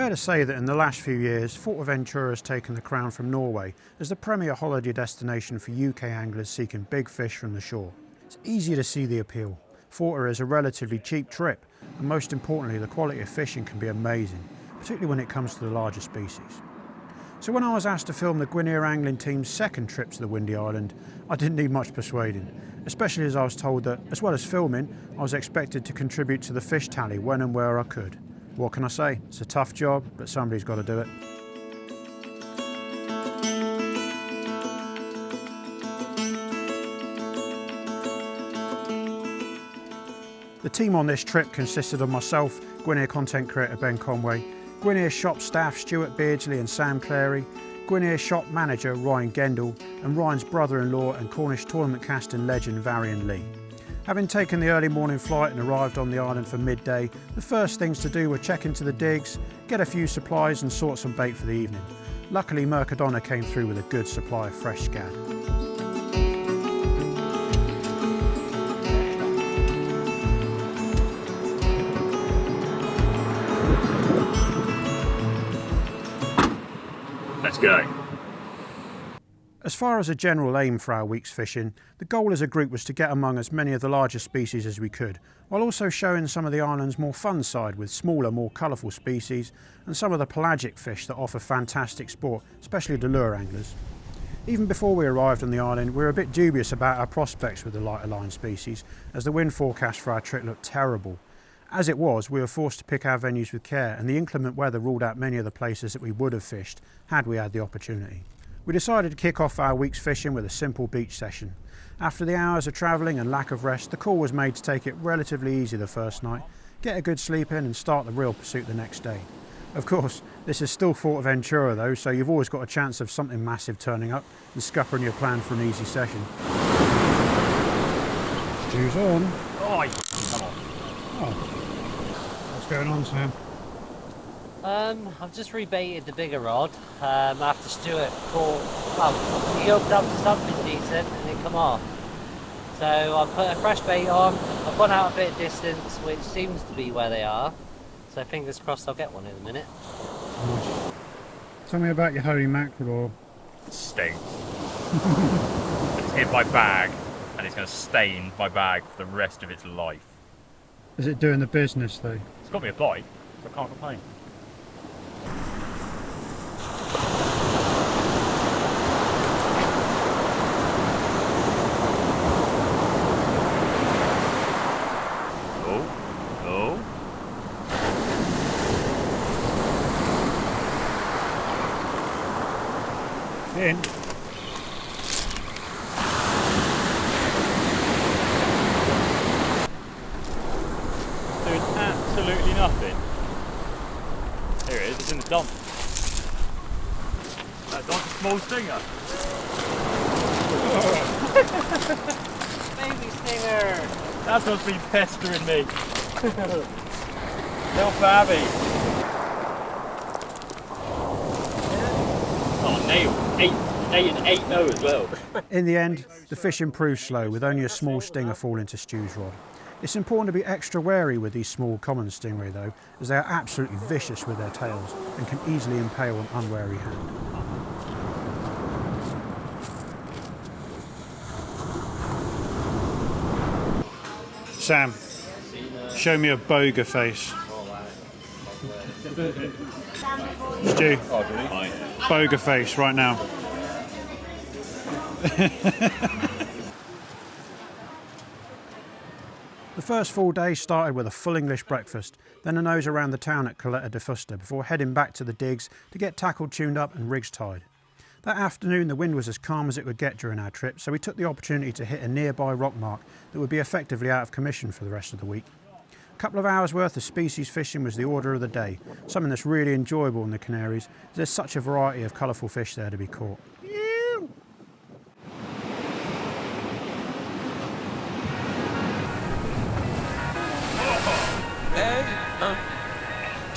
fair to say that in the last few years, Fuerteventura has taken the crown from Norway as the premier holiday destination for UK anglers seeking big fish from the shore. It's easy to see the appeal. Fuerteventura is a relatively cheap trip, and most importantly, the quality of fishing can be amazing, particularly when it comes to the larger species. So when I was asked to film the Gwinear Angling team's second trip to the windy island, I didn't need much persuading, especially as I was told that, as well as filming, I was expected to contribute to the fish tally when and where I could. What can I say? It's a tough job, but somebody's got to do it. The team on this trip consisted of myself, Gwinear content creator Ben Conway, Gwinear shop staff Stuart Beardsley and Sam Clary, Gwinear shop manager Ryan Gendel, and Ryan's brother-in-law and Cornish tournament casting legend Varian Lee. Having taken the early morning flight and arrived on the island for midday, the first things to do were check into the digs, get a few supplies and sort some bait for the evening. Luckily Mercadona came through with a good supply of fresh scad. Let's go. As far as a general aim for our week's fishing, the goal as a group was to get among as many of the larger species as we could, while also showing some of the island's more fun side with smaller, more colourful species and some of the pelagic fish that offer fantastic sport, especially to lure anglers. Even before we arrived on the island, we were a bit dubious about our prospects with the lighter line species, as the wind forecast for our trip looked terrible. As it was, we were forced to pick our venues with care, and the inclement weather ruled out many of the places that we would have fished had we had the opportunity. We decided to kick off our week's fishing with a simple beach session. After the hours of travelling and lack of rest, the call was made to take it relatively easy the first night, get a good sleep in and start the real pursuit the next day. Of course, this is still Fuerteventura though, so you've always got a chance of something massive turning up and scuppering your plan for an easy session. Stew's on. Oi, come on. Oh. What's going on, Sam? I've just rebaited the bigger rod after Stuart caught, well, he hooked up to something decent and it come off. So I put a fresh bait on, I've gone out a bit of distance, which seems to be where they are. So fingers crossed I'll get one in a minute. Nice. Tell me about your holy mackerel. It stinks. It's in my bag and it's going to stain my bag for the rest of its life. Is it doing the business though? It's got me a bite, so I can't complain. In. Doing absolutely nothing. Here it is, it's in the dump. That's like a small stinger. Baby stinger! That's what's been pestering me. Little babby. Oh, nailed. 8 and 8 no as well. In the end, the fishing proved slow with only a small stinger falling to Stu's rod. It's important to be extra wary with these small common stingray though, as they are absolutely vicious with their tails and can easily impale an unwary hand. Sam, show me a boga face. Stu, boga face right now. The first full day started with a full English breakfast, then a nose around the town at Coletta de Fusta before heading back to the digs to get tackle tuned up and rigs tied. That afternoon the wind was as calm as it would get during our trip, so we took the opportunity to hit a nearby rock mark that would be effectively out of commission for the rest of the week. A couple of hours worth of species fishing was the order of the day, something that's really enjoyable in the Canaries, as there's such a variety of colourful fish there to be caught.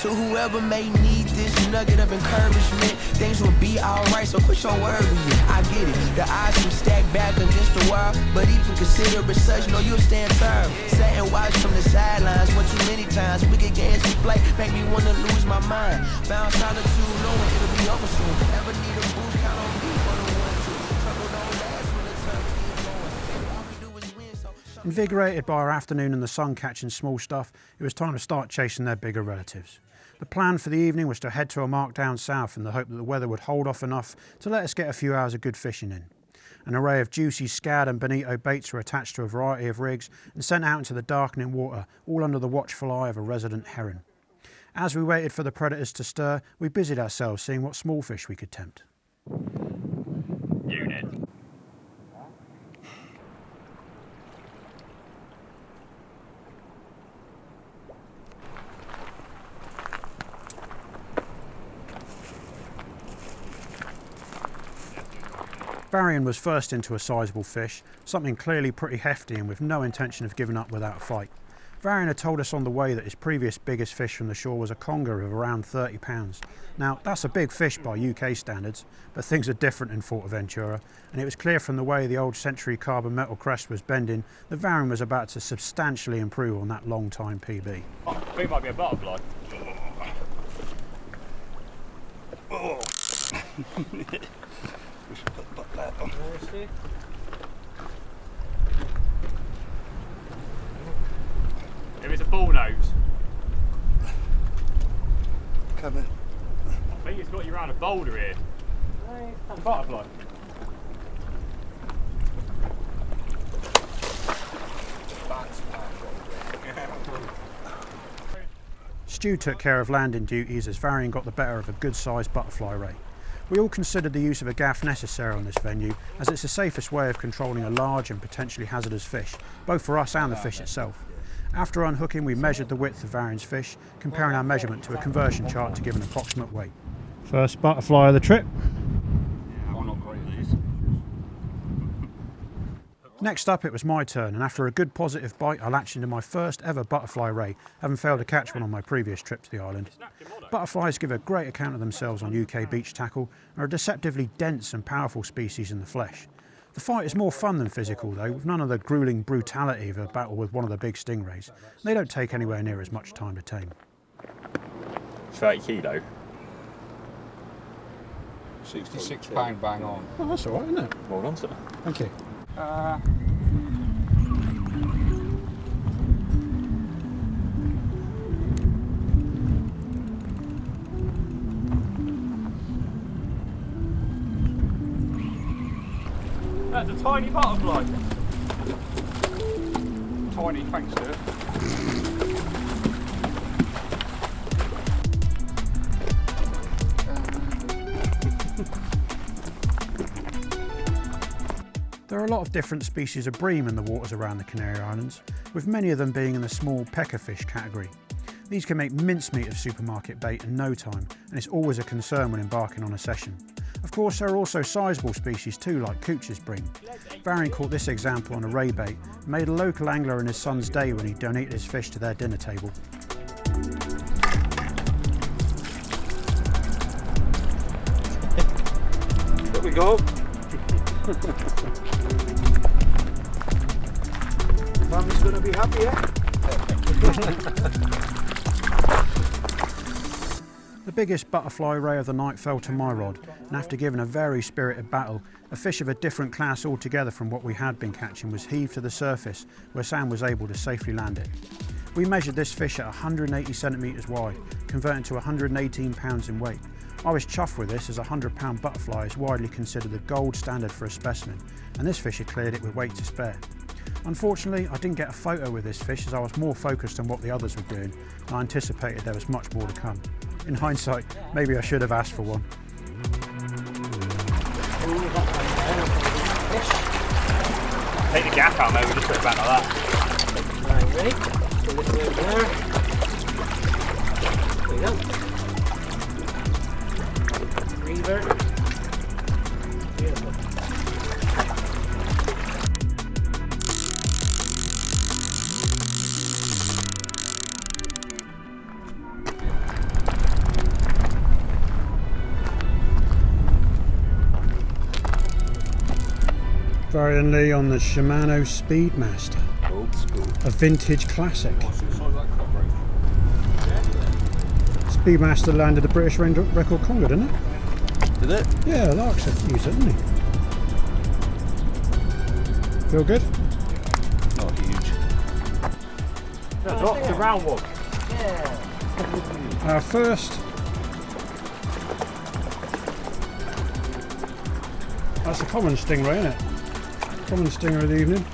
To whoever may need this nugget of encouragement, things will be alright, so quit your worrying. I get it, the odds seem stacked back against the wall, but even consider it such, no, you'll stand firm. Sat and watch from the sidelines, one too many times. Wicked games we play make me wanna lose my mind. Found solitude, knowing it'll be over soon. Ever need a boost, count on me for the 1-2. Trouble don't last when the turn keep going. All we do is win, so Invigorated by our afternoon and the sun catching small stuff, it was time to start chasing their bigger relatives. The plan for the evening was to head to a mark down south in the hope that the weather would hold off enough to let us get a few hours of good fishing in. An array of juicy scad and bonito baits were attached to a variety of rigs and sent out into the darkening water, all under the watchful eye of a resident heron. As we waited for the predators to stir, we busied ourselves seeing what small fish we could tempt. Unit. Varian was first into a sizable fish, something clearly pretty hefty and with no intention of giving up without a fight. Varian had told us on the way that his previous biggest fish from the shore was a conger of around 30 pounds. Now, that's a big fish by UK standards, but things are different in Fuerteventura, and it was clear from the way the old Century carbon metal crest was bending that Varian was about to substantially improve on that long-time PB. I think it might be a butterfly. Oh. We should put that on. If it's a bull nose, Come in. I think it's got you around a boulder here. It's a butterfly. Stu took care of landing duties as Varian got the better of a good-sized butterfly ray. We all considered the use of a gaff necessary on this venue, as it's the safest way of controlling a large and potentially hazardous fish, both for us and the fish itself. After unhooking, we measured the width of Varian's fish, comparing our measurement to a conversion chart to give an approximate weight. First butterfly of the trip. I'm not great at these. Next up, it was my turn, and after a good positive bite, I latched into my first ever butterfly ray, having failed to catch one on my previous trip to the island. Butterflies give a great account of themselves on UK beach tackle and are a deceptively dense and powerful species in the flesh. The fight is more fun than physical though, with none of the gruelling brutality of a battle with one of the big stingrays. They don't take anywhere near as much time to tame. 30 kilo. 66 pound bang on. Oh, that's all right, isn't it? Well done, sir. Thank you. That's a tiny butterfly. Tiny, thanks sir. There are a lot of different species of bream in the waters around the Canary Islands, with many of them being in the small peckerfish category. These can make mincemeat of supermarket bait in no time, and it's always a concern when embarking on a session. Of course, there are also sizable species too, like Cooch's bream. Varian caught this example on a ray bait and made a local angler in his son's day when he donated his fish to their dinner table. There we go. Mummy's gonna be happy, yeah? The biggest butterfly ray of the night fell to my rod, and after giving a very spirited battle, a fish of a different class altogether from what we had been catching was heaved to the surface, where Sam was able to safely land it. We measured this fish at 180 centimetres wide, converting to 118 pounds in weight. I was chuffed with this, as a 100-pound butterfly is widely considered the gold standard for a specimen, and this fish had cleared it with weight to spare. Unfortunately, I didn't get a photo with this fish as I was more focused on what the others were doing, and I anticipated there was much more to come. In hindsight, maybe I should have asked for one. Take the gaff out, mate, we just put it back like that. Right, ready? Put this over there. There we go. Revert. Beautiful. Varian Lee on the Shimano Speedmaster, Old school. a vintage classic. What's inside that cockroach? Speedmaster landed a British record conger, didn't it? Did it? Yeah, Lark's used it, didn't he? Feel good? Not huge. No, it's a round one. Our first. That's a common stingray, isn't it? Common stinger of the evening.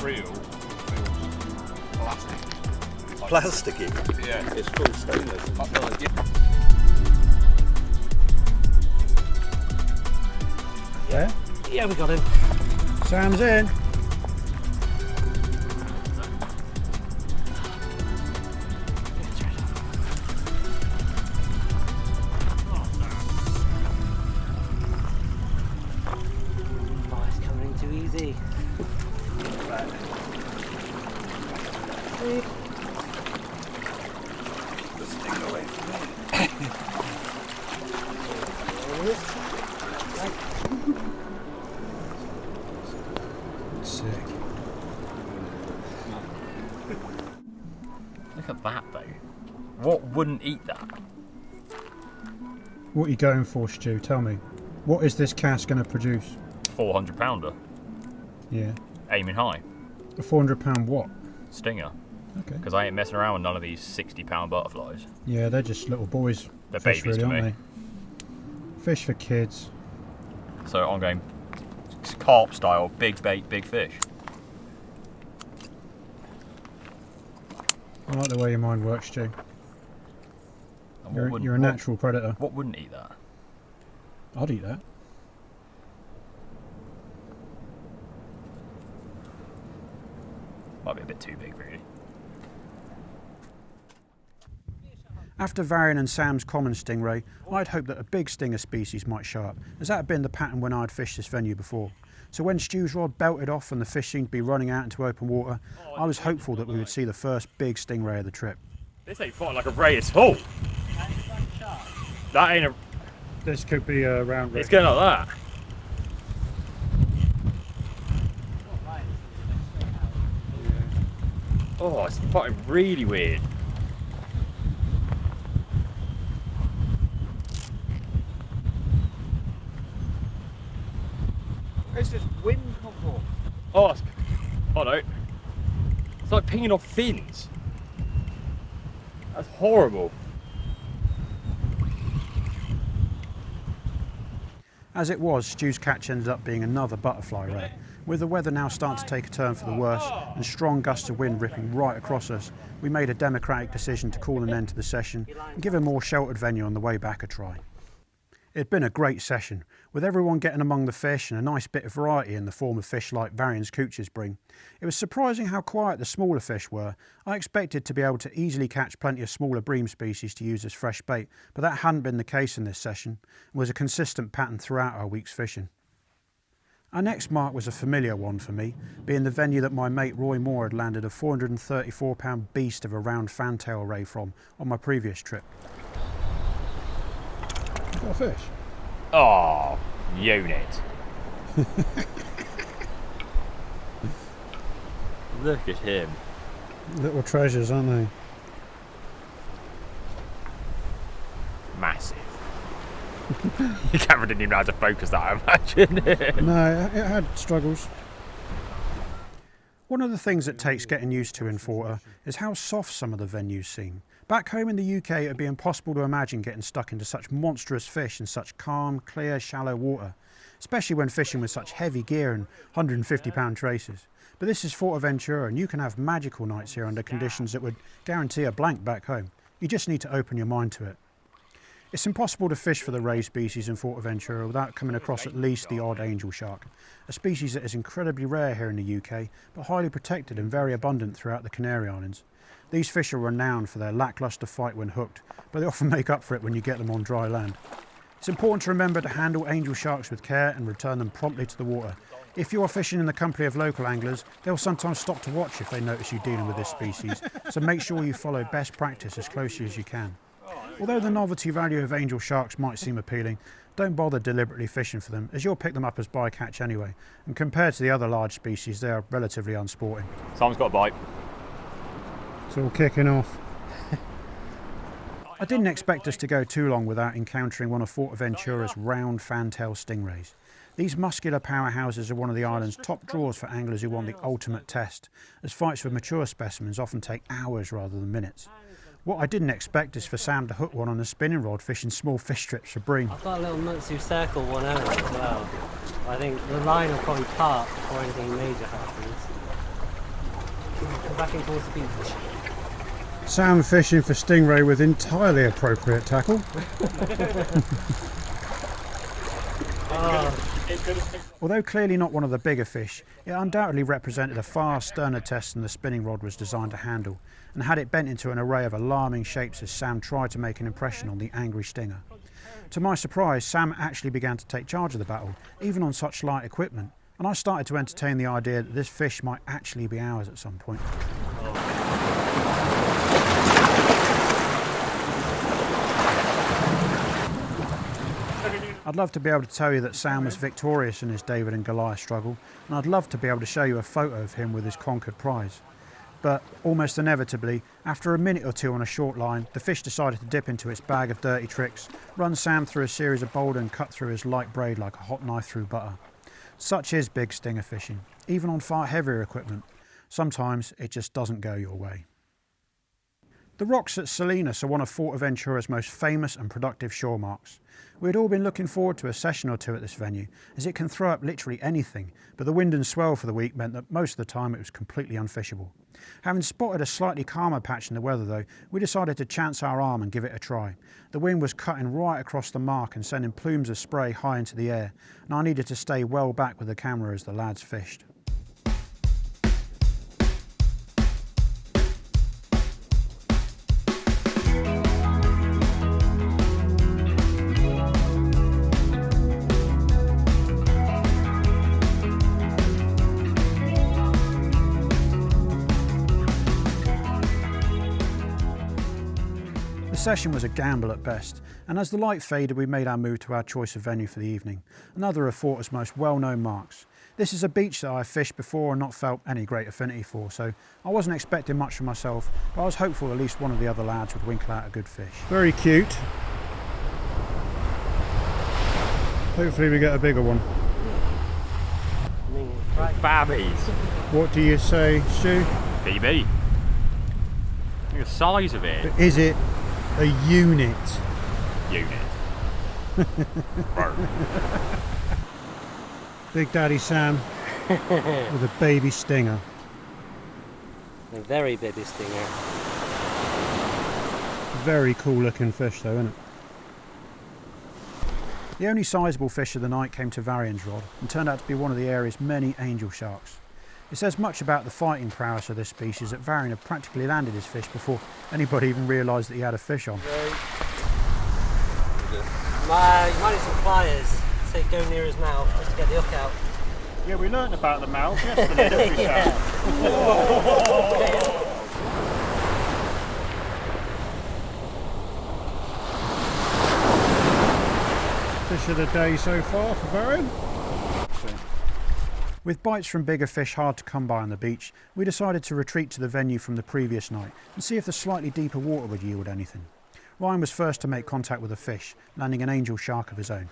Real feels plastic. Plasticky. Yeah. It's full stainless. Yeah. Yeah, we got him. Sam's in. Oh, it's coming too easy. Sick. Look at that though. What wouldn't eat that? What are you going for, Stu? Tell me. What is this cast going to produce? 400 pounder. Yeah. Aiming high. A 400-pound what? Stinger. Okay. Because I ain't messing around with none of these 60-pound butterflies. Yeah, they're just little boys. They're Fish, babies really, to aren't me. they? Fish for kids. So I'm going carp style, big bait, big fish. I like the way your mind works, Stu. And You're a natural predator. What wouldn't eat that? I'd eat that. Might be a bit too big, really. After Varian and Sam's common stingray, I'd hoped that a big stinger species might show up, as that had been the pattern when I'd fished this venue before. So when Stu's rod belted off and the fish seemed to be running out into open water, I was hopeful that we would see the first big stingray of the trip. This ain't fighting like a ray at all. That ain't a... This could be a round ray. It's going like that. Oh, it's fucking really weird. Where's this wind come from? Oh, oh no. It's like pinging off fins. That's horrible. As it was, Stu's catch ended up being another butterfly ray. With the weather now starting to take a turn for the worse and strong gusts of wind ripping right across us, we made a democratic decision to call an end to the session and give a more sheltered venue on the way back a try. It had been a great session, with everyone getting among the fish and a nice bit of variety in the form of fish like Varian's cooches bring. It was surprising how quiet the smaller fish were. I expected to be able to easily catch plenty of smaller bream species to use as fresh bait, but that hadn't been the case in this session and was a consistent pattern throughout our week's fishing. Our next mark was a familiar one for me, being the venue that my mate Roy Moore had landed a 434-pound beast of a round fantail ray from on my previous trip. Got a fish? Oh, unit. Look at him. Little treasures, aren't they? Massive. The camera didn't even know how to focus that, I imagine. No, it had struggles. One of the things it takes getting used to in Forta is how soft some of the venues seem. Back home in the UK, it would be impossible to imagine getting stuck into such monstrous fish in such calm, clear, shallow water, especially when fishing with such heavy gear and 150-pound traces. But this is Fuerteventura, and you can have magical nights here under conditions that would guarantee a blank back home. You just need to open your mind to it. It's impossible to fish for the ray species in Fuerteventura without coming across at least the odd angel shark, a species that is incredibly rare here in the UK, but highly protected and very abundant throughout the Canary Islands. These fish are renowned for their lacklustre fight when hooked, but they often make up for it when you get them on dry land. It's important to remember to handle angel sharks with care and return them promptly to the water. If you are fishing in the company of local anglers, they'll sometimes stop to watch if they notice you dealing with this species, so make sure you follow best practice as closely as you can. Although the novelty value of angel sharks might seem appealing, don't bother deliberately fishing for them, as you'll pick them up as bycatch anyway, and compared to the other large species they are relatively unsporting. Someone's got a bite. It's all kicking off. I didn't expect us to go too long without encountering one of Fuerteventura's round fantail stingrays. These muscular powerhouses are one of the island's top draws for anglers who want the ultimate test, as fights for mature specimens often take hours rather than minutes. What I didn't expect is for Sam to hook one on a spinning rod fishing small fish strips for bream. I've got a little Mutsu circle one out as well. I think the line will probably part before anything major happens. Come back in towards the beach. Sam fishing for stingray with entirely appropriate tackle. Although clearly not one of the bigger fish, it undoubtedly represented a far sterner test than the spinning rod was designed to handle, and had it bent into an array of alarming shapes as Sam tried to make an impression on the angry stinger. To my surprise, Sam actually began to take charge of the battle, even on such light equipment, and I started to entertain the idea that this fish might actually be ours at some point. I'd love to be able to tell you that Sam was victorious in his David and Goliath struggle, and I'd love to be able to show you a photo of him with his conquered prize. But almost inevitably, after a minute or two on a short line, the fish decided to dip into its bag of dirty tricks, run Sam through a series of boulder and cut through his light braid like a hot knife through butter. Such is big stinger fishing, even on far heavier equipment. Sometimes it just doesn't go your way. The rocks at Salinas are one of Fuerteventura's most famous and productive shore marks. We had all been looking forward to a session or two at this venue, as it can throw up literally anything, but the wind and swell for the week meant that most of the time it was completely unfishable. Having spotted a slightly calmer patch in the weather though, we decided to chance our arm and give it a try. The wind was cutting right across the mark and sending plumes of spray high into the air, and I needed to stay well back with the camera as the lads fished. The session was a gamble at best, and as the light faded we made our move to our choice of venue for the evening, another of Fuerte's most well-known marks. This is a beach that I've fished before and not felt any great affinity for, so I wasn't expecting much from myself, but I was hopeful at least one of the other lads would winkle out a good fish. Very cute. Hopefully we get a bigger one. Babbies. What do you say, Stu? BB. Look at the size of it. But is it a unit? Big Daddy Sam with a baby stinger. A very baby stinger. Very cool looking fish though, isn't it? The only sizable fish of the night came to Varian's rod and turned out to be one of the area's many angel sharks. It says much about the fighting prowess of this species that Varian had practically landed his fish before anybody even realised that he had a fish on. You might need some pliers, so you go near his mouth just to get the hook out. Yeah, we learnt about the mouth yesterday, didn't we, Sam? Fish of the day so far for Varian. With bites from bigger fish hard to come by on the beach, we decided to retreat to the venue from the previous night and see if the slightly deeper water would yield anything. Ryan was first to make contact with a fish, landing an angel shark of his own.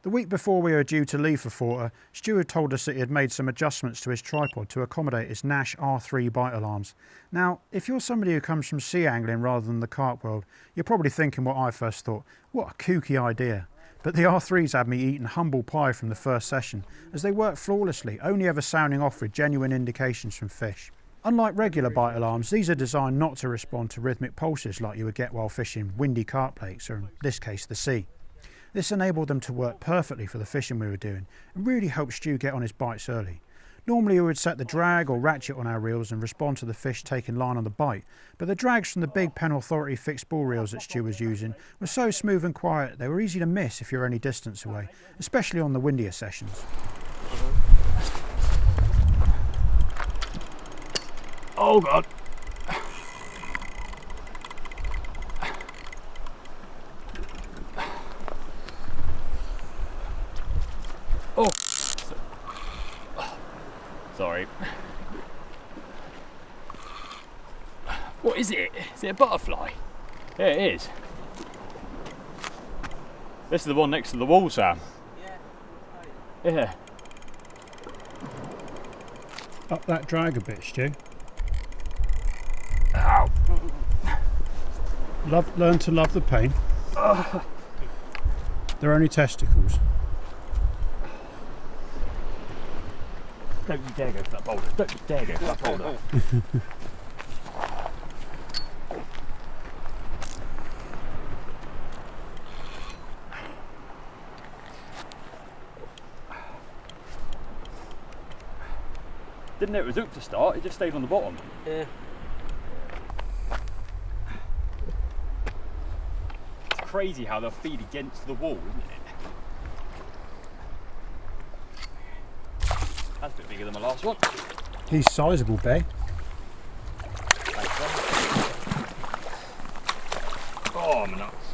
The week before we were due to leave for Fuerte, Stu had told us that he had made some adjustments to his tripod to accommodate his Nash R3 bite alarms. Now, if you're somebody who comes from sea angling rather than the carp world, you're probably thinking what I first thought, what a kooky idea. But the R3s had me eating humble pie from the first session, as they worked flawlessly, only ever sounding off with genuine indications from fish. Unlike regular bite alarms, these are designed not to respond to rhythmic pulses like you would get while fishing windy carp lakes, or in this case the sea. This enabled them to work perfectly for the fishing we were doing and really helped Stu get on his bites early. Normally we would set the drag or ratchet on our reels and respond to the fish taking line on the bite, but the drags from the big Penn Authority fixed ball reels that Stu was using were so smooth and quiet they were easy to miss if you're any distance away, especially on the windier sessions. Oh God. Oh. Sorry. What is it? Is it a butterfly? Yeah, it is. This is the one next to the wall, Sam. Yeah. Up that drag a bit, Stu. Ow. Learn to love the pain. They're only testicles. Don't you dare go for that boulder. Don't you dare go for that boulder. Didn't know it was hooked to start, it just stayed on the bottom. Yeah. It's crazy how they'll feed against the wall, isn't it? That's a bit bigger than my last one. He's sizable, Bay. Oh, my nuts.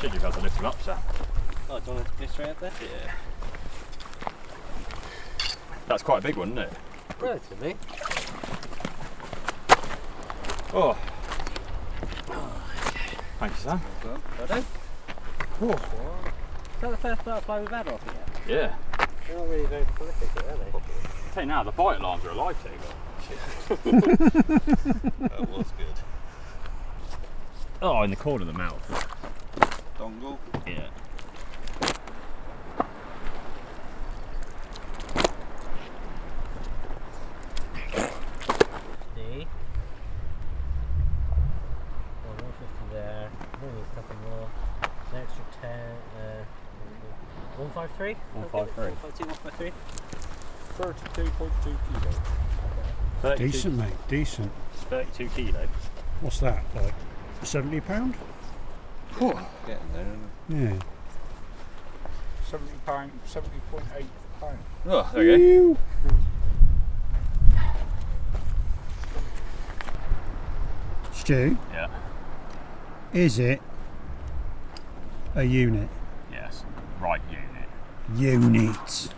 Should you have to lift him up, Sam? Oh, do you want to go straight up there? Yeah. That's quite a big one, isn't it? Relatively. Oh. Thank you, Sam. Well done. Oh. Is that the first butterfly we've had off yet? Yeah. They're not really very prolific here, are they? I tell you now, the bite alarms are a lifesaver. That was good. Oh, in the corner of the mouth. Dongle. Yeah. See? Oh, 150 there. Maybe a couple more. An extra 10. 153? 153. 152, 153. 32.2 kilos. 32, Decent, mate, decent. 32 kilo. What's that, like £70? Getting there, isn't Yeah. it? £70, 70.8 pounds. Oh, there we go. Stu, Yeah. is it a unit? Yes. Right unit. Unit.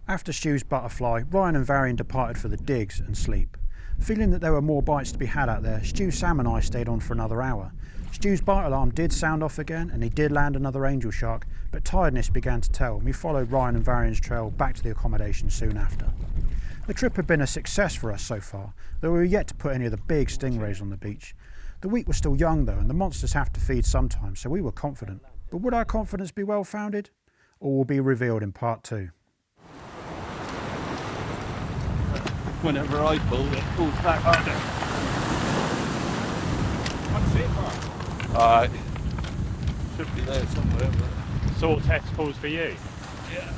After Stu's butterfly, Ryan and Varian departed for the digs and sleep. Feeling that there were more bites to be had out there, Stu, Sam and I stayed on for another hour. Stu's bite alarm did sound off again and he did land another angel shark, but tiredness began to tell and we followed Ryan and Varian's trail back to the accommodation soon after. The trip had been a success for us so far, though we were yet to put any of the big stingrays on the beach. The week was still young though and the monsters have to feed sometimes, so we were confident. But would our confidence be well founded? All will be revealed in part 2. Whenever I pull, it pulls back harder. What's it, Mark? Should be there somewhere. But... Sort testicles for you. Yeah.